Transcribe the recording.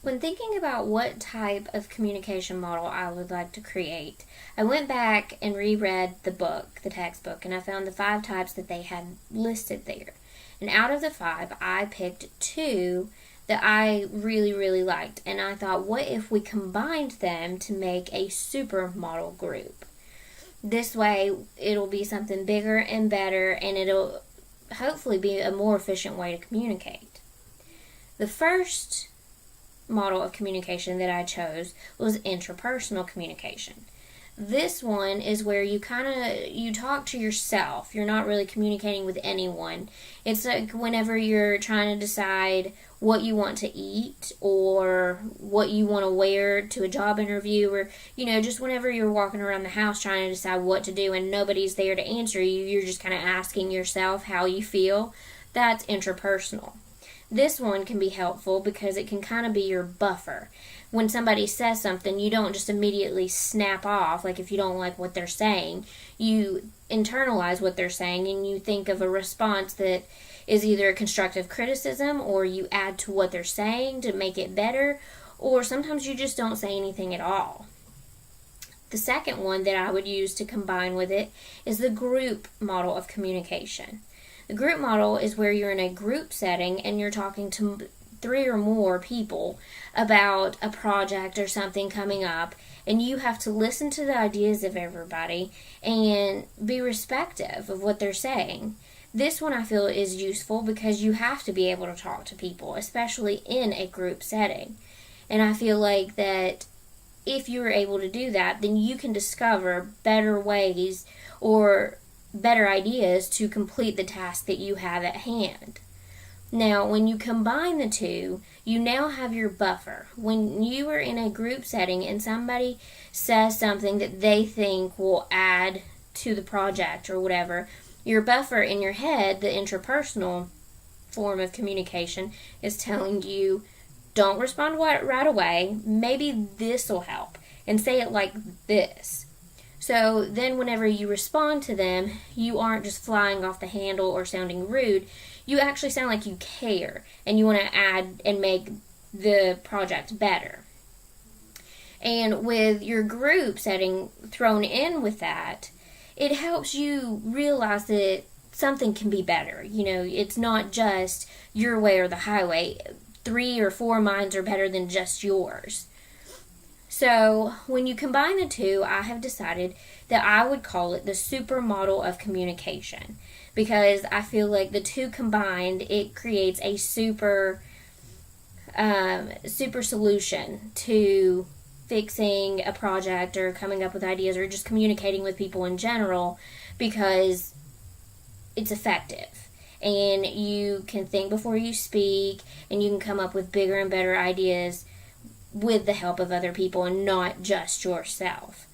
When thinking about what type of communication model I would like to create, I went back and reread the textbook, and I found the 5 types that they had listed there. And out of the 5, I picked 2 that I really, really liked. And I thought, what if we combined them to make a supermodel group? This way, it'll be something bigger and better, and it'll hopefully be a more efficient way to communicate. The first model of communication that I chose was interpersonal communication. This one is where you talk to yourself. You're not really communicating with anyone. It's like whenever you're trying to decide what you want to eat or what you want to wear to a job interview, or just whenever you're walking around the house trying to decide what to do and nobody's there to answer you, you're just kind of asking yourself how you feel. That's interpersonal. This one can be helpful because it can kind of be your buffer. When somebody says something, you don't just immediately snap off. Like if you don't like what they're saying, you internalize what they're saying and you think of a response that is either a constructive criticism, or you add to what they're saying to make it better, or sometimes you just don't say anything at all. The second one that I would use to combine with it is the group model of communication. The group model is where you're in a group setting and you're talking to 3 or more people about a project or something coming up, and you have to listen to the ideas of everybody and be respectful of what they're saying. This one I feel is useful because you have to be able to talk to people, especially in a group setting. And I feel like that if you're able to do that, then you can discover better ways or better ideas to complete the task that you have at hand. Now, when you combine the 2, you now have your buffer. When you are in a group setting and somebody says something that they think will add to the project or whatever, your buffer in your head, the interpersonal form of communication, is telling you, don't respond right away. Maybe this will help. And say it like this. So then whenever you respond to them, you aren't just flying off the handle or sounding rude. You actually sound like you care and you want to add and make the project better. And with your group setting thrown in with that, it helps you realize that something can be better. It's not just your way or the highway. 3 or 4 minds are better than just yours. So when you combine the 2, I have decided that I would call it the supermodel of communication, because I feel like the 2 combined, it creates a super solution to fixing a project or coming up with ideas or just communicating with people in general, because it's effective. And you can think before you speak, and you can come up with bigger and better ideas with the help of other people and not just yourself.